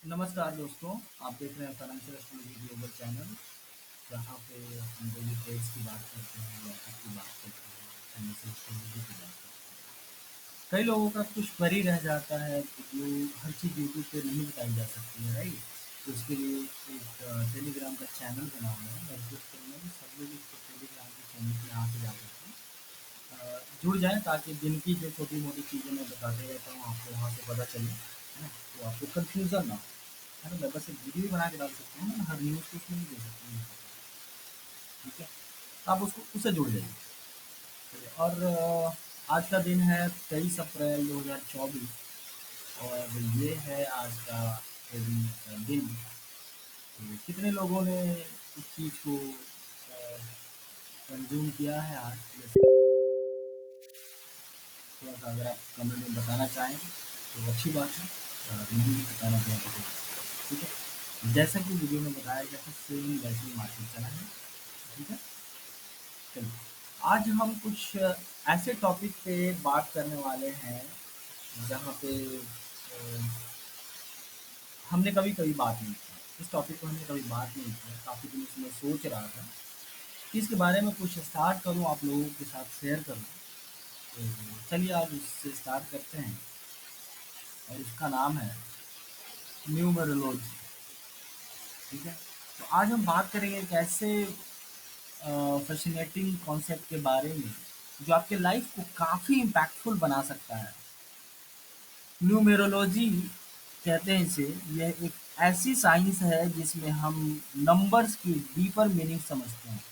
नमस्कार दोस्तों, आप देख रहे हैं फाइनेंशियल एस्ट्रोलॉजी ग्लोबल चैनल, जहाँ पे हम डेली ट्रेड्स की बात करते हैं, मार्केट की बात करते हैं, फाइनेंशियल एस्ट्रोलॉजी की बात करते हैं। कई लोगों का कुछ परी रह जाता है जो हर चीज़ यूट्यूब पे नहीं बताई जा सकती है, राइट? तो उसके लिए एक टेलीग्राम का चैनल बना हुआ है। मैं रिक्वेस्ट करूँगा कि सब लोग इसको टेलीग्राम के चैनल पे यहाँ से जा करके जुड़ जाएँ, ताकि दिन की जो छोटी-मोटी चीज़ें मैं बताते रहता हूँ आपको वहाँ से पता चले, है ना? तो आपको कन्फ्यूज़न ना हो। है ना? मैं बस एक वीडियो ही बना के डाल सकता हूँ ना, हर न्यूज़ को उसमें नहीं दे सकता हूँ, ठीक है? तो आप उसको उससे जुड़ जाइए। चलिए, और आज का दिन है 23 अप्रैल 2024 और ये है आज का दिन। तो कितने लोगों ने इस चीज़ को कंज्यूम किया है आज? जैसे थोड़ा सा अगर आप कमेंट में बताना चाहें तो अच्छी बात है, नहीं भी बताना चाहें तो ठीक है। जैसा कि वीडियो में बताया गया था, सेम वैसे ही मार्केट चला है, ठीक है। चलिए, आज हम कुछ ऐसे टॉपिक पे बात करने वाले हैं जहाँ पे हमने कभी कभी बात नहीं की। इस टॉपिक पर हमने कभी बात नहीं की, काफ़ी दिनों से मैं सोच रहा था कि इसके बारे में कुछ स्टार्ट करूँ, आप लोगों के साथ शेयर करूँ। तो चलिए आज उससे स्टार्ट करते हैं, और उसका नाम है न्यूमरोलॉजी, ठीक है। तो आज हम बात करेंगे एक ऐसे फैसिनेटिंग कॉन्सेप्ट के बारे में जो आपके लाइफ को काफ़ी इम्पैक्टफुल बना सकता है। न्यूमेरोलॉजी कहते हैं इसे। यह एक ऐसी साइंस है जिसमें हम नंबर्स की डीपर मीनिंग समझते हैं।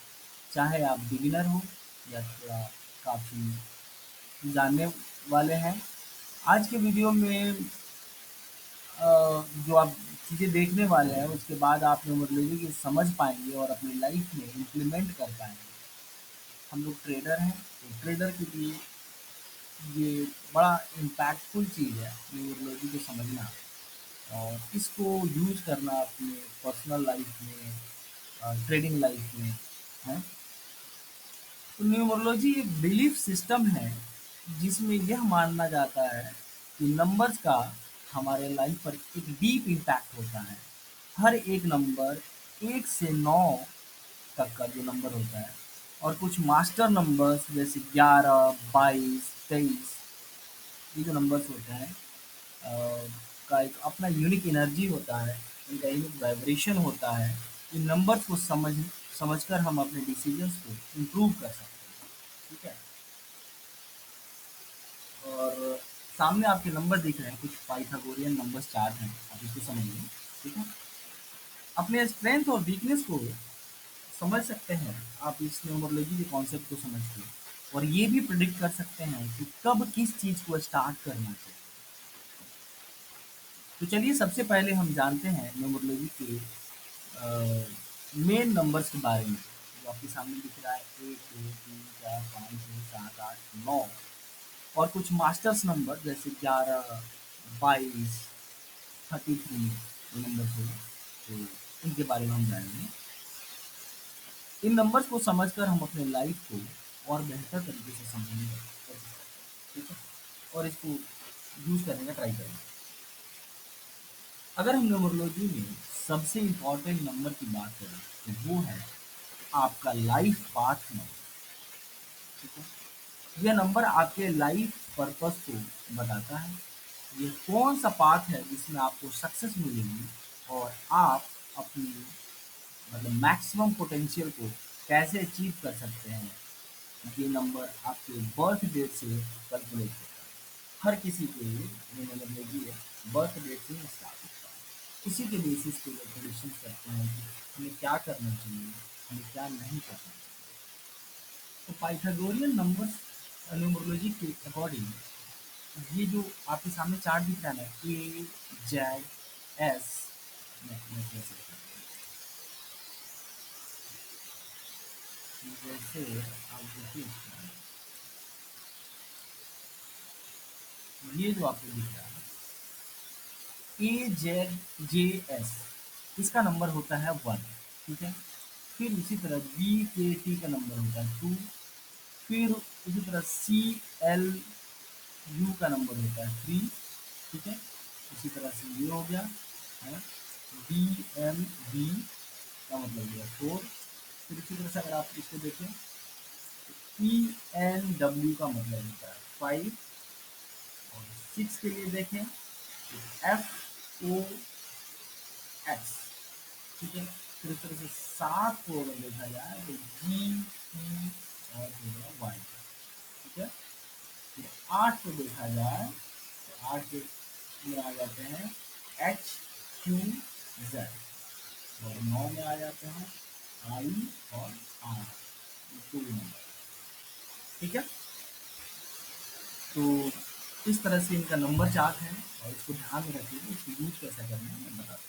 चाहे आप बिगिनर हो या थोड़ा काफ़ी जानने वाले हैं, आज के वीडियो में जो आप चीज़ें देखने वाले हैं उसके बाद आप न्यूमरोलॉजी की समझ पाएंगे और अपनी लाइफ में इम्प्लीमेंट कर पाएंगे। हम लोग ट्रेडर हैं, तो ट्रेडर के लिए ये बड़ा इम्पैक्टफुल चीज़ है न्यूमरोलॉजी को समझना, और इसको यूज़ करना अपने पर्सनल लाइफ में, ट्रेडिंग लाइफ में, है। तो न्यूमरोलॉजी एक बिलीफ सिस्टम है जिसमें यह मानना जाता है कि नंबर्स का हमारे लाइफ पर एक डीप इम्पैक्ट होता है। हर एक नंबर 1 से 9 तक का जो नंबर होता है, और कुछ मास्टर नंबर्स जैसे 11, 22, 23, ये जो नंबर्स होते हैं का एक अपना यूनिक एनर्जी होता है, इनका यूनिक वाइब्रेशन होता है। इन नंबर्स को समझकर हम अपने डिसीजंस को इम्प्रूव कर सकते हैं, ठीक है। और सामने आपके नंबर दिख रहे हैं, कुछ पाइथागोरियन नंबर्स चार्ट हैं, आप इसको समझिए, ठीक है। अपने स्ट्रेंथ और वीकनेस को समझ सकते हैं आप इस न्यूमरोलॉजी के कॉन्सेप्ट को समझ के, और ये भी प्रिडिक्ट कर सकते हैं कि कब किस चीज़ को स्टार्ट करना चाहिए। तो चलिए सबसे पहले हम जानते हैं न्यूमरोलॉजी के मेन नंबर्स के बारे में। जो आपके सामने दिख रहा है 1, 2, 3, 4, 5, 6, 7, 8, 9, और कुछ मास्टर्स नंबर जैसे 11, 22, 33 नंबर्स हो, तो इनके बारे में हम जानेंगे। इन नंबर्स को समझकर हम अपने लाइफ को और बेहतर तरीके से समझने का कोशिश करते हैं, ठीक है, और इसको यूज़ करने का ट्राई करेंगे। अगर हम न्यूमरोलॉजी में सबसे इम्पोर्टेंट नंबर की बात करें तो वो है आपका लाइफ पाथ नंबर, ठीक है। यह नंबर आपके लाइफ पर्पस को बताता है। ये कौन सा पाथ है जिसमें आपको सक्सेस मिलेगी, और आप अपनी मतलब मैक्सिमम पोटेंशियल को कैसे अचीव कर सकते हैं। ये नंबर आपके बर्थ डेट से कैलकुलेट होता है। हर किसी के लिए ये नंबर लीजिए बर्थ डेट से स्टार्ट होता है। इसी के बेसिस पे लोग प्रेडिक्शन करते हैं कि हमें क्या करना चाहिए, हमें क्या नहीं करना चाहिए। तो पाइथागोरियन नंबर्स न्यूमरोलॉजी के अकॉर्डिंग, ये जो आपके सामने चार्ट दिख रहा है ना, A, Z, S, मैं कह सकता हूँ जैसे आप देखिए इसमें, ये जो आपको दिख रहा है A, Z, J, S, इसका नंबर होता है 1, ठीक है। फिर उसी तरह B, K, T का नंबर होता है 2। फिर उसी तरह C, L, U का नंबर होता है 3, ठीक है। इसी तरह से ये हो गया। है। डी एम बी का मतलब ये है 4। फिर इसी तरह से अगर आप इसको देखें, पी एन डब्ल्यू का मतलब होता है 5। और 6 के लिए देखें तो एफ ओ एक्स, ठीक है। फिर इस तरह से 7 को अगर देखा जाए तो जी पी और हो गया वाई, ठीक है। फिर 8 को देखा जाए तो 8 के में आ जाते हैं एच क्यू जेड। और 9 में आ जाते हैं आई और आर, टू नंबर, ठीक है। तो इस तरह से इनका नंबर चार्ट है और इसको ध्यान में रखिए, इसको यूज कैसे करना है मैं बताता हूँ।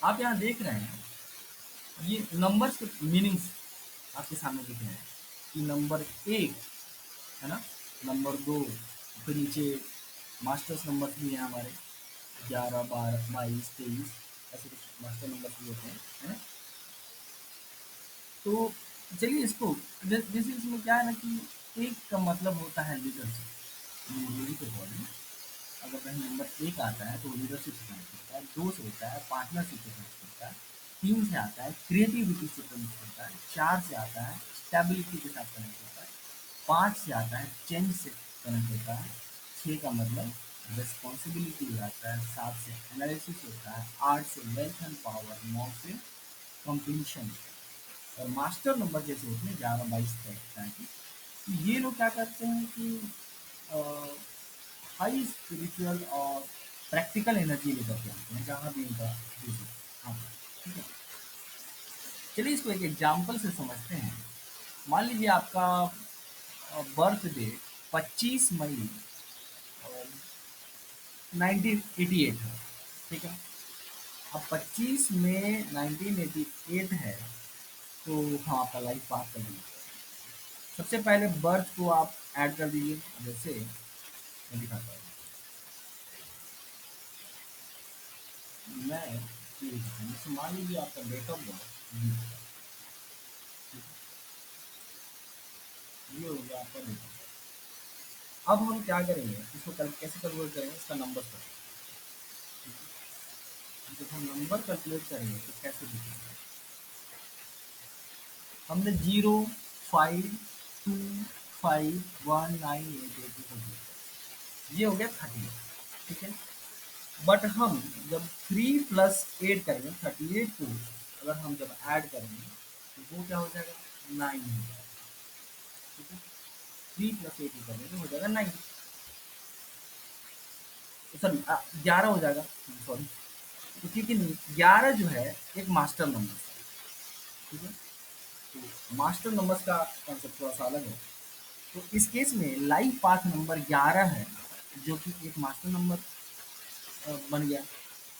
आप यहाँ देख रहे हैं ये नंबर्स के मीनिंग्स आपके सामने दिख रहे हैं कि नंबर 1 है ना, नंबर 2, फिर नीचे मास्टर्स नंबर भी हैं हमारे 11 12 22 23, ऐसे कुछ मास्टर नंबर भी होते हैं, है ना। तो चलिए इसको जैसे इसमें क्या है ना कि एक का मतलब होता है लीडरशिप, लीडरशिप के अकॉर्डिंग अगर कहीं नंबर 1 आता है तो लीडरशिप से कनेक्ट करता है, 2 से होता है पार्टनरशिप से कनेक्ट करता है, 3 से आता है क्रिएटिविटी से कनेक्ट करता है, 4 से आता है स्टेबिलिटी के साथ कनेक्ट करता है, 5 से आता है चेंज से कनेक्ट होता है, 6 का मतलब रिस्पॉन्सिबिलिटी हो जाता है, 7 से एनालिसिस होता है, 8 से वेल्थ एंड पावर, 9 से कंप्लीशन। और मास्टर नंबर जैसे होते हैं 11 22 तक, तो ये लोग क्या करते हैं कि हाई स्पिरिचुअल और प्रैक्टिकल एनर्जी लेकर के आते हैं जहाँ भी इनका यूज होता है। हाँ, ठीक है। चलिए इसको एक एग्जाम्पल से समझते हैं। मान लीजिए आपका बर्थ डेट 25 मई 1988 है, ठीक है। अब 25 मई 1988 है, तो हाँ आपका लाइफ पास कर दीजिए। सबसे पहले बर्थ को आप ऐड कर दीजिए, जैसे मैं दिखाता हूँ। मैं ये दिखाऊँ, जैसे मान लीजिए आपका डेट ऑफ बर्थ ये हो गया आपका डेट ऑफ बर्थ। अब हम क्या करेंगे, इसको कैसे कैलकुलेट करेंगे, इसका नंबर पर। जब हम नंबर कैलकुलेट करेंगे तो कैसे दिखेगा, हमने 0 5 2 5 1 9 8 ये हो गया 30, ठीक है। बट हम जब 3 + 8 करेंगे 38 को अगर हम जब ऐड करेंगे तो वो क्या हो जाएगा 9 हो जाएगा, ठीक है। 3 + 8 करेंगे तो हो जाएगा 9, सॉरी 11 हो जाएगा, सॉरी। तो क्योंकि 11 जो है एक मास्टर नंबर है, ठीक है। तो मास्टर नंबर्स का कॉन्सेप्ट थोड़ा सा अलग है। तो इस केस में लाइफ पाथ नंबर 11 है जो कि एक मास्टर नंबर बन गया।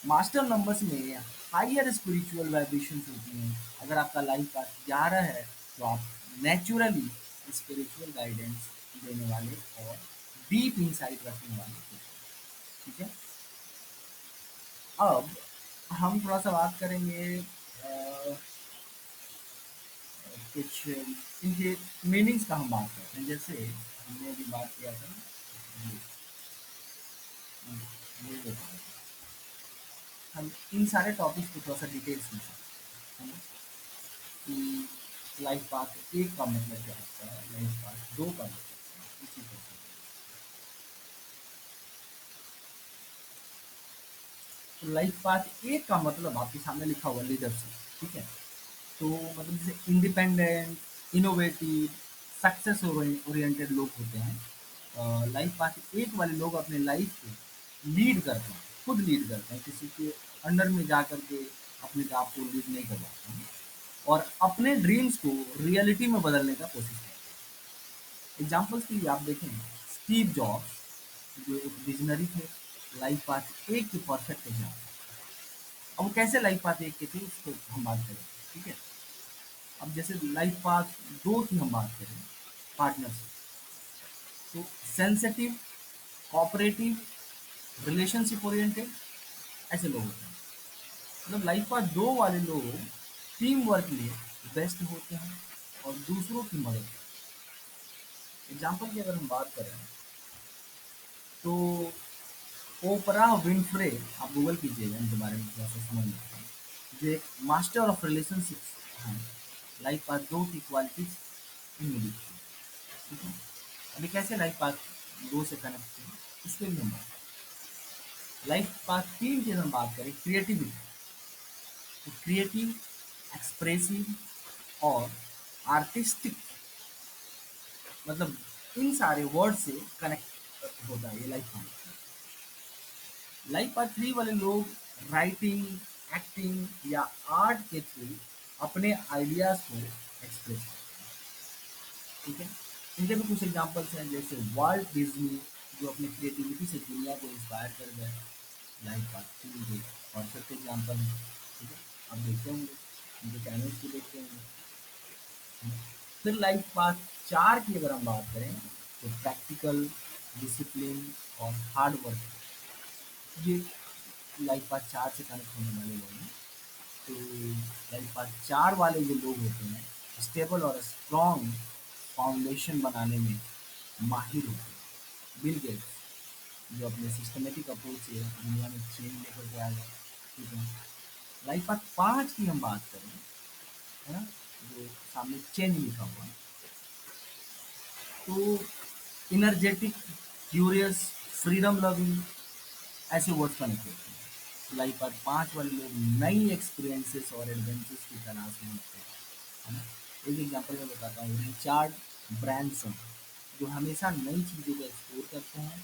मास्टर नंबर्स में हायर स्पिरिचुअल वाइब्रेशंस होती हैं। अगर आपका लाइफ पाथ 11 है तो आप नेचुरली स्पिरिचुअल गाइडेंस देने वाले और डीप इंसाइट रखने वाले होते हैं, ठीक है। अब हम थोड़ा सा बात करेंगे कुछ इनके मीनिंग्स का हम बात करते हैं, जैसे हमने अभी बात किया था ये ये देखो, हम इन सारे टॉपिक्स को थोड़ा सा डिटेल्स में समझते हैं कि लाइफ पाथ एक का मतलब क्या होता है, लाइफ पाथ दो का मतलब क्या है, इसी तरह से। तो लाइफ पाथ एक का मतलब आपके सामने लिखा हुआ लीडरशिप, ठीक है। तो मतलब जैसे इंडिपेंडेंट इनोवेटिव सक्सेस ओरिएंटेड लोग होते हैं। लाइफ पाथ एक वाले लोग अपने लाइफ को लीड करते हैं, खुद लीड करते हैं, किसी के अंडर में जा कर के अपने आप को लीड नहीं करवाते हैं और अपने ड्रीम्स को रियलिटी में बदलने का कोशिश करते हैं। एग्जाम्पल्स के लिए आप देखें स्टीव जॉब्स जो एक विजनरी थे, लाइफ पाथ एक के परफेक्ट एग्जाम्पल। अब वो कैसे लाइफ पाथ एक के थे उसको हम बात करें, ठीक है। अब जैसे लाइफ पाथ दो की हम बात करें, पार्टनरशिप, तो सेंसिटिव, कोऑपरेटिव, रिलेशनशिप ओरिएंटेड, ऐसे लोग होते हैं। मतलब लाइफ पाथ दो वाले लोग टीम वर्क में बेस्ट होते हैं और दूसरों की मदद करते हैं। एग्जाम्पल की अगर हम बात करें तो ओपरा विनफ्रे, आप गूगल कीजिएगा इनके बारे में थोड़ा सा समझ लेते हैं, जो एक मास्टर ऑफ रिलेशनशिप्स हैं। लाइफ पाथ 2 की क्वालिटीज इनमें दिखती है। ठीक है, अभी कैसे लाइफ पाथ 2 से कनेक्ट करें, इसके लिए हम लाइफ पाथ 3 की अगर हम बात करें, क्रिएटिविटी, तो क्रिएटिव, एक्सप्रेसिव और आर्टिस्टिक, मतलब इन सारे वर्ड से कनेक्ट होता है ये लाइफ पाथ। लाइफ पाथ 3 वाले लोग राइटिंग, एक्टिंग या आर्ट के थ्रू अपने आइडियाज को एक्सप्रेस करते हैं। ठीक है, इनके भी कुछ एग्जांपल्स हैं, जैसे वाल्ट डिज्नी, जो अपने क्रिएटिविटी से दुनिया को इंस्पायर कर गए, लाइफ पाथ 3 के परफेक्ट एग्जांपल है। ठीक है, आप देखते होंगे, उनके चैनल्स भी देखते होंगे। फिर लाइफ पाथ 4 की अगर हम बात करें, तो प्रैक्टिकल, डिसिप्लिन और हार्ड वर्क, ये लाइफ पाथ 4 से कनेक्ट होने वाले लोग हैं। तो लाइफ पाथ 4 वाले जो लोग होते हैं, स्टेबल और स्ट्रॉन्ग फाउंडेशन बनाने में माहिर होते हैं। बिल गेट्स, जो अपने सिस्टमेटिक अप्रोच से दुनिया में चेंज लेकर के आ गए। ठीक है, लाइफ पाथ 5 की हम बात करें, है ना, जो सामने चेंज लिखा हुआ है, तो इनर्जेटिक, क्यूरियस, फ्रीडम लविंग, ऐसे वर्ड्स कनेक्ट होते हैं। लाइफ पाथ 5 वाले लोग नई एक्सपीरियंसेस और एडवेंचर्स की तलाश में होते हैं, है ना। एक एग्जांपल मैं बताता हूँ, रिचार्ड ब्रैंसन, जो हमेशा नई चीज़ों को एक्सप्लोर करते हैं।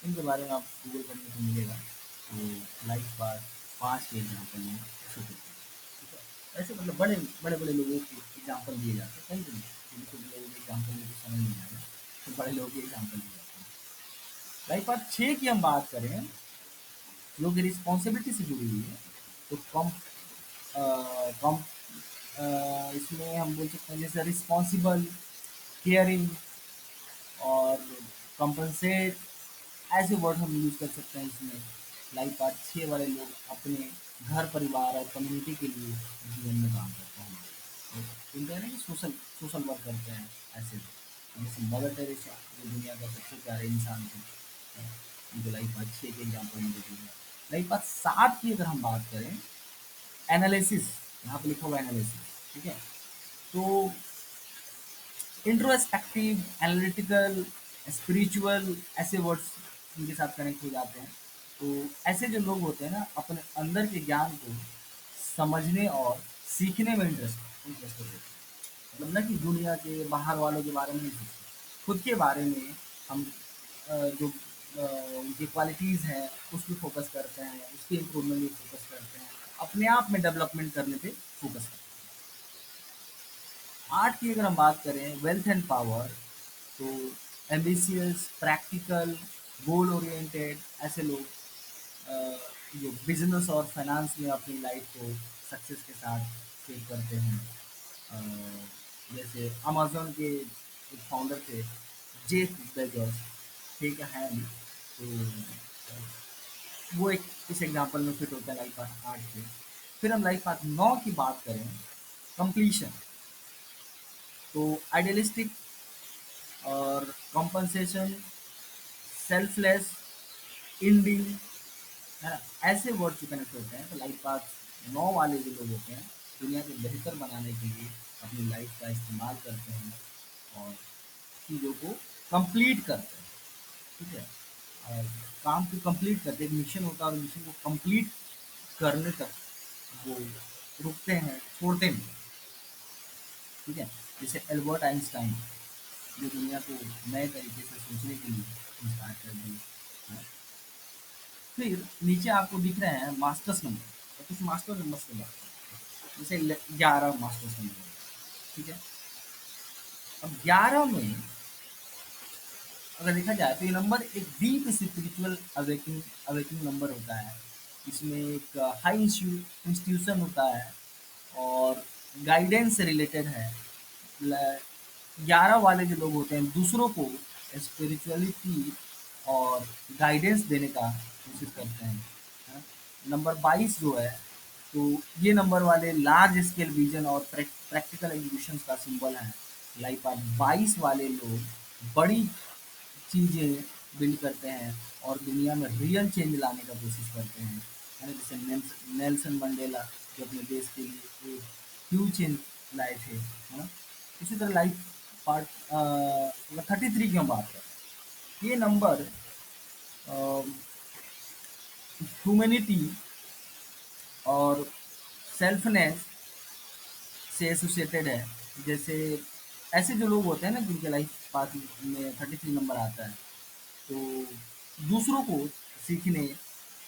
इनके बारे में आप गूगल करने को मिलेगा, तो लाइफ पाथ 5 के एग्जाम्पल में शो करते हैं। ठीक है, ऐसे मतलब बड़े बड़े बड़े लोगों के एग्जाम्पल दिए जाते हैं, कहीं भी नहीं, जिनको लोगों के एग्जाम्पल में तो समझ नहीं आएगा, तो बड़े लोगों के एग्जाम्पल दिए जाते हैं। लाइफ पाथ 6 की हम बात करें, जो कि रिस्पॉन्सिबिलिटी से जुड़ी हुई है, तो कम कम इसमें हम बोल सकते हैं जैसे रिस्पॉन्सिबल, केयरिंग और कंपनसेट, ऐसे वर्ड हम यूज़ कर सकते हैं इसमें। लाइफ पार्ट 6 वाले लोग अपने घर, परिवार और कम्युनिटी के लिए जीवन में काम करते हैं। तो इनका है ना कि सोशल सोशल वर्क करते हैं ऐसे लोग। जैसे मदर टेरेसा, जो दुनिया का सबसे प्यारे इंसान थे, उनको लाइफ पार्ट 6 के एग्जाम्पल में देखेंगे। लाइफ पार्ट 7 की अगर हम बात करें, एनालिसिस, यहाँ पे लिखा हुआ एनालिसिस। ठीक है, तो इंट्रोस्पेक्टिव, एनालिटिकल, स्पिरिचुअल, ऐसे वर्ड्स इनके साथ कनेक्ट हो जाते हैं। तो ऐसे जो लोग होते हैं ना, अपने अंदर के ज्ञान को समझने और सीखने में इंटरेस्ट इंटरेस्ट होते हैं। मतलब ना कि दुनिया के बाहर वालों के बारे में नहीं सोचते, खुद के बारे में हम जो उनकी क्वालिटीज़ हैं उस पर फोकस करते हैं, उसके इम्प्रूवमेंट पे फोकस करते हैं, अपने आप में डेवलपमेंट करने पे फोकस करते हैं। आर्ट की अगर हम बात करें, वेल्थ एंड पावर, तो एम्बिशियस, प्रैक्टिकल, गोल ओरिएंटेड, ऐसे लोग अ, जो बिजनेस और फाइनेंस में अपनी लाइफ को सक्सेस के साथ शेयर करते हैं। अ, जैसे अमेज़न के एक फाउंडर थे, जेफ बेजोस, ठीक है अभी, तो वो एक इस एग्जांपल में फिट होता है लाइफ पाथ 8 से। फिर हम लाइफ पाथ 9 की बात करें, कंप्लीशन, तो आइडियलिस्टिक और कंपनसेशन, सेल्फलेस, इंडिंग, है ना, ऐसे वर्ड से कनेक्ट होते हैं। तो लाइफ पाथ 9 वाले जो लोग होते हैं, दुनिया को बेहतर बनाने के लिए अपनी लाइफ का इस्तेमाल करते हैं और चीज़ों को कंप्लीट करते हैं। ठीक है, और काम को कंप्लीट करते हैं, एक मिशन होता है और मिशन को कंप्लीट करने तक वो रुकते हैं, छोड़ते नहीं। ठीक है, जैसे एल्बर्ट आइंस्टाइन, जो दुनिया को नए तरीके से सोचने के लिए इंस्पायर कर दी है। फिर नीचे आपको दिख रहे हैं मास्टर्स नंबर, तो कुछ मास्टर नंबर की बात करें, जैसे 11 मास्टर्स नंबर। ठीक है, अब 11 में अगर देखा जाए तो ये नंबर एक deep spiritual awaking awaking number होता है। इसमें एक हाई इंस्टीट्यूशन होता है और गाइडेंस से रिलेटेड है। 11 वाले जो लोग होते हैं, दूसरों को स्पिरिचुअलिटी और गाइडेंस देने का कोशिश करते हैं, है। नंबर 22 जो है, तो ये नंबर वाले लार्ज स्केल विजन और प्रैक्टिकल एग्जीक्यूशन का सिंबल है। लाइक 22 वाले लोग बड़ी चीज़ें बिल्ड करते हैं और दुनिया में रियल चेंज लाने का कोशिश करते हैं, है ना? जैसे नेल्सन मंडेला जो अपने देश के लिए एक ह्यूज चेंज लाए थे, है ना? इसी तरह लाइफ पार्ट 33 की हम बात करें, ये नंबर ह्यूमैनिटी और सेल्फनेस से एसोसिएटेड है। जैसे ऐसे जो लोग होते हैं ना जिनके लाइफ पाथ में 33 नंबर आता है, तो दूसरों को सीखने,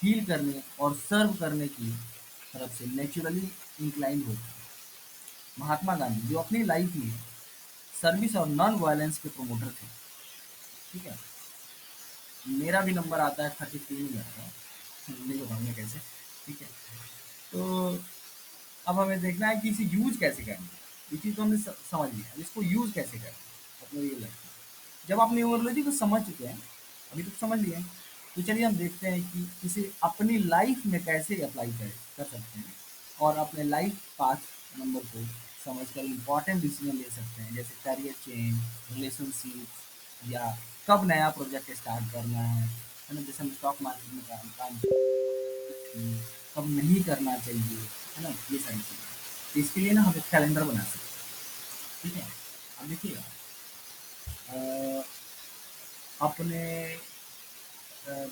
हील करने और सर्व करने की तरफ से नेचुरली इंक्लाइंड होते हैं। महात्मा गांधी जो अपनी लाइफ में सर्विस और नॉन वायलेंस के प्रमोटर थे, ठीक है? मेरा भी नंबर आता है 33 ही आता है, नहीं बताऊंगा कैसे, ठीक है? तो अब हमें देखना है कि इसे यूज कैसे करें। ये चीज़ तो हमने समझ लिया, इसको यूज कैसे करें अपने रियल लाइफ में। जब आप न्यूमरोलॉजी को समझ चुके हैं, अभी तक समझ लिए हैं, तो चलिए हम देखते हैं कि इसे अपनी लाइफ में कैसे अप्लाई कर सकते हैं और अपने लाइफ पाथ नंबर को समझकर इम्पोर्टेंट डिसीजन ले सकते हैं, जैसे करियर चेंज, रिलेशनशिप या कब नया प्रोजेक्ट स्टार्ट करना है ना? जैसे हम स्टॉक मार्केट में काम काम कब नहीं करना चाहिए, है ना? ये सारी चीज़ें। तो इसके लिए ना हम एक कैलेंडर बना सकते हैं, ठीक है? अब देखिएगा, अ, अपने अ,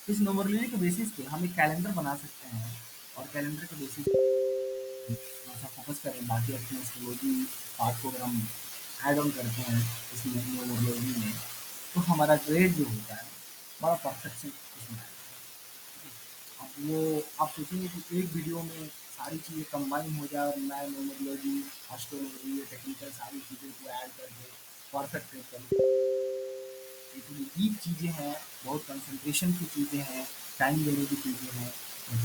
इस न्यूमरोलॉजी के बेसिस पे हम एक कैलेंडर बना सकते हैं और कैलेंडर के बेसिस पे थोड़ा-सा फोकस करें, बाकी अपने एस्ट्रोलॉजी पार्ट को अगर हम ऐड ऑन करते हैं इसमें न्यूमरोलॉजी में, तो हमारा ग्रेड जो होता है, बड़ा परफेक्शन उसमें आएगा। अब वो आप सोचेंगे कि एक वीडियो में सारी चीज़ें कंबाइन हो जाए और मैं न्यूमरोलॉजी, एस्ट्रोलॉजी, ये टेक्निकल सारी चीज़ों को ऐड करके परफेक्ट करूँ। इतनी डीप चीज़ें हैं, बहुत कंसंट्रेशन की चीज़ें हैं, टाइम देने की चीज़ें हैं,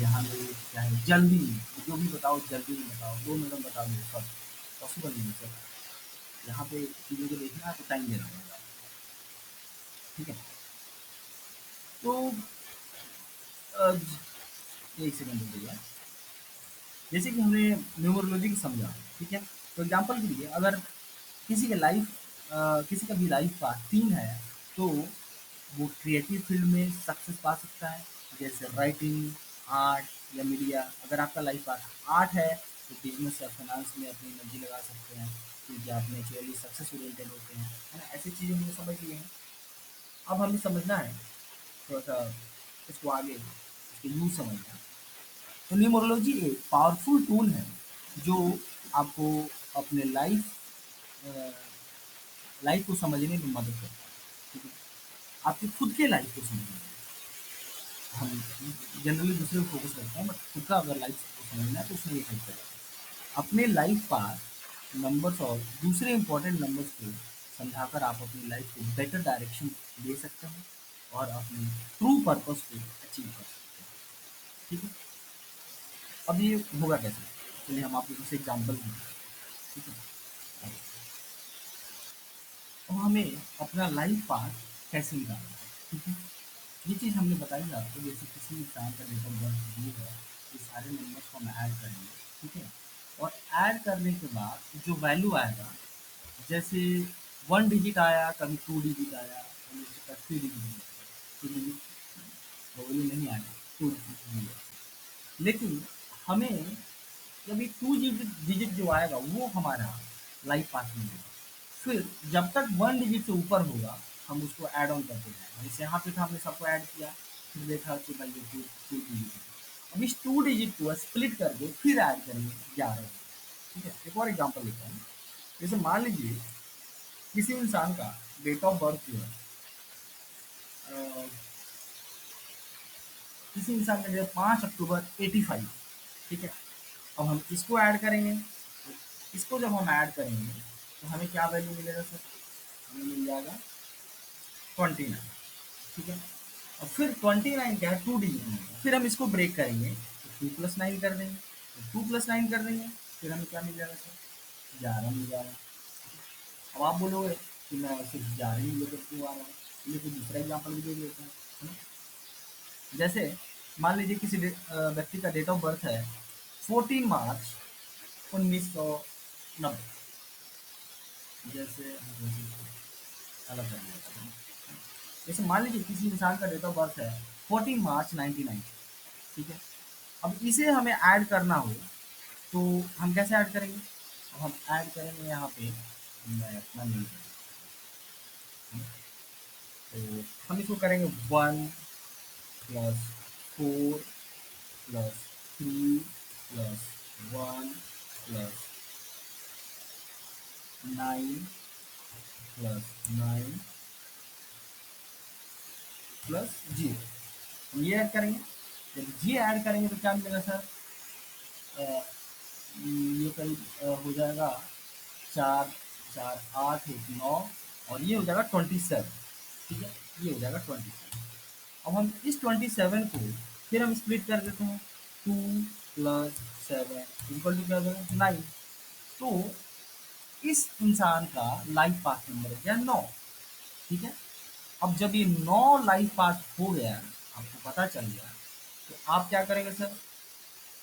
जहाँ लोग चाहे जल्दी जो भी बताओ जल्दी में बताओ, 2 मिनट में बता दो सब, पॉसिबल नहीं है सर। यहाँ पे चीज़ों को देखना है तो टाइम देना पड़ेगा, ठीक है? तो एक सेकंड रुकिएगा। जैसे कि हमने न्यूमरोलॉजी को समझा, ठीक है? तो एग्जांपल के लिए अगर किसी का किसी का भी लाइफ का 3 है, तो वो क्रिएटिव फील्ड में सक्सेस पा सकता है, जैसे राइटिंग, आर्ट या मीडिया। अगर आपका लाइफ पाथ 8 है, तो बिजनेस या फाइनेंस में अपनी एनर्जी लगा सकते हैं, क्योंकि आप नेचुरली सक्सेस ओरिएंटेड होते हैं, है ना? ऐसी चीज़ें हमने समझ लिए हैं। अब हमें समझना है थोड़ा-सा इसको आगे, इसके यूज़ समझना है। तो न्यूमरोलॉजी एक पावरफुल टूल है जो आपको अपने लाइफ को समझने में मदद करता है, ठीक है? आपकी खुद के लाइफ को समझने में। हम जनरली दूसरे को फोकस करते हैं, बट खुद का अगर लाइफ को समझना है तो उसमें ये हेल्प करेगा। अपने लाइफ पाथ नंबर्स और दूसरे इंपॉर्टेंट नंबर्स को समझाकर आप अपनी लाइफ को बेटर डायरेक्शन दे सकते हैं और अपने ट्रू पर्पस को अचीव कर सकते हैं, ठीक है? अब ये होगा कैसे? चलिए हम आपको कुछ एग्जाम्पल दें, ठीक है? अब हमें अपना लाइफ पाथ कैसे निकालना है, ठीक है? ये चीज़ हमने बताई आपको, जैसे किसी इंसान का डेट ऑफ बर्थ ये है, ये सारे नंबर्स को हम ऐड करेंगे, ठीक है? और ऐड करने के बाद जो वैल्यू आएगा, जैसे 1 डिजिट आया, कभी 2 डिजिट आया, कभी उसके बाद 3 डिजिट आया, 3 डिजिट वैल्यू नहीं आएगा, 2 डिजिट। लेकिन हमें जब ये 2 डिजिट डिजिट जो आएगा वो हमारा लाइफ पाथ में होगा। फिर जब तक 1 डिजिट से ऊपर होगा, हम उसको ऐड ऑन करते जाएँगे। जैसे यहाँ पे था हमने सबको ऐड किया, फिर देखा कि भाई ये 2 डिजिट है। अब इस 2 डिजिट को स्प्लिट करके फिर ऐड करेंगे 11, ठीक है? एक और एग्ज़ाम्पल लेते हैं। जैसे मान लीजिए किसी इंसान का डेट ऑफ बर्थ जो है, अ, किसी इंसान का जो है 5 अक्टूबर 85, ठीक है? अब हम इसको ऐड करेंगे, तो इसको जब हम ऐड करेंगे, तो हमें क्या वैल्यू मिलेगा सर? हमें मिल जाएगा 29, ठीक है? और फिर 29 क्या है, 2 डिजिट में है। फिर हम इसको ब्रेक करेंगे, तो 2 प्लस 9 कर देंगे, तो 2 प्लस 9 कर देंगे, फिर हमें क्या मिल जाएगा सर? 11 मिल जाएगा। अब आप बोलोगे कि मैं सिर्फ 11 ही लेकर क्यों आ रहा हूँ? चलिए कोई दूसरा एग्जाम्पल भी दे देते हैं, है ना? जैसे मान लीजिए किसी व्यक्ति का डेट ऑफ बर्थ है 14 मार्च 1990, जैसे अलग कर लेते हैं। जैसे मान लीजिए किसी इंसान का डेट ऑफ बर्थ है 14 मार्च 99, ठीक है। अब इसे हमें ऐड करना हो तो हम कैसे ऐड करेंगे? अब हम ऐड करेंगे यहाँ पे, मैं अपना नहीं तो हम इसको करेंगे 1 plus 4 plus 3 plus 1 plus 9 plus 9 plus zero, हम ये ऐड करेंगे। जब ये ऐड करेंगे तो क्या मिलेगा सर? अ, ये करीब हो जाएगा 4 4 8 1 9 और ये हो जाएगा 27, ठीक है। ये हो जाएगा 27। अब हम इस 27 को फिर हम स्प्लिट कर देते हैं, 2 प्लस 7 इक्वल टू क्या हो जाएगा 9। तो इस इंसान का लाइफ पाथ नंबर हो गया 9, ठीक है। अब जब ये 9 लाइफ पाथ हो गया, आपको पता चल गया, तो आप क्या करेंगे सर?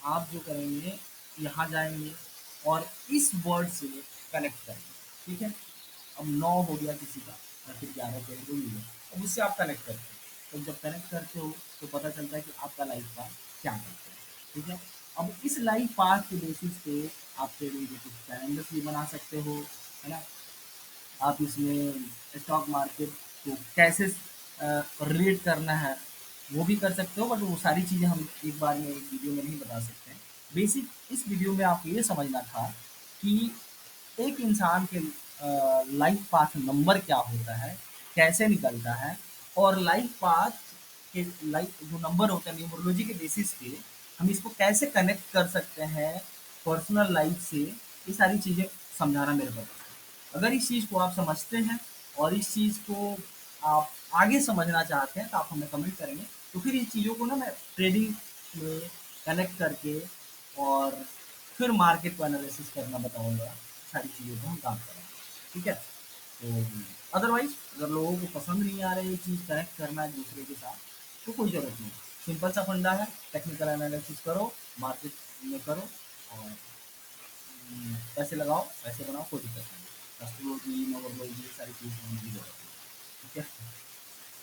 आप जो करेंगे, यहाँ जाएंगे और इस वर्ड से कनेक्ट करेंगे, ठीक है। अब 9 हो गया किसी का और फिर 11 तेरह जो भी है, अब उससे आप कनेक्ट करते हो। तो जब कनेक्ट करते हो तो पता चलता है कि आपका लाइफ पाथ क्या करता है, ठीक है। अब इस लाइफ पाथ के बेसिस पे आप ट्रेडिंग के कुछ कैलेंडर्स भी बना सकते हो, है ना। आप इसमें स्टॉक मार्केट को कैसे रिलेट करना है वो भी कर सकते हो, बट वो सारी चीज़ें हम एक बार में एक वीडियो में नहीं बता सकते हैं। बेसिक इस वीडियो में आपको ये समझना था कि एक इंसान के लाइफ पाथ नंबर क्या होता है, कैसे निकलता है, और लाइफ पाथ के लाइफ जो नंबर होता है न्यूमरोलॉजी के बेसिस पे हम इसको कैसे कनेक्ट कर सकते हैं पर्सनल लाइफ से, ये सारी चीज़ें समझाना मेरे पास। अगर इस चीज़ को आप समझते हैं और इस चीज़ को आप आगे समझना चाहते हैं तो आप हमें कमेंट करेंगे, तो फिर इस चीज़ों को ना मैं ट्रेडिंग में कनेक्ट करके और फिर मार्केट को एनालिसिस करना बताऊंगा, सारी चीज़ों को हम काम करेंगे, ठीक है। तो अदरवाइज अगर लोगों को पसंद नहीं आ रही ये चीज़ कनेक्ट करना एक दूसरे के साथ, तो कोई ज़रूरत नहीं। सिंपल सा फंडा है, टेक्निकल एनालिसिस करो, मार्केट में करो और पैसे लगाओ, पैसे बनाओ, कोई दिक्कत नहीं। एस्ट्रोलॉजी, न्यूमरोलॉजी सारी चीज़ समझने की ज़रूरत है, ठीक है।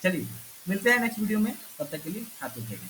चलिए, मिलते हैं नेक्स्ट वीडियो में, तब तक के लिए हैप्पी ट्रेडिंग।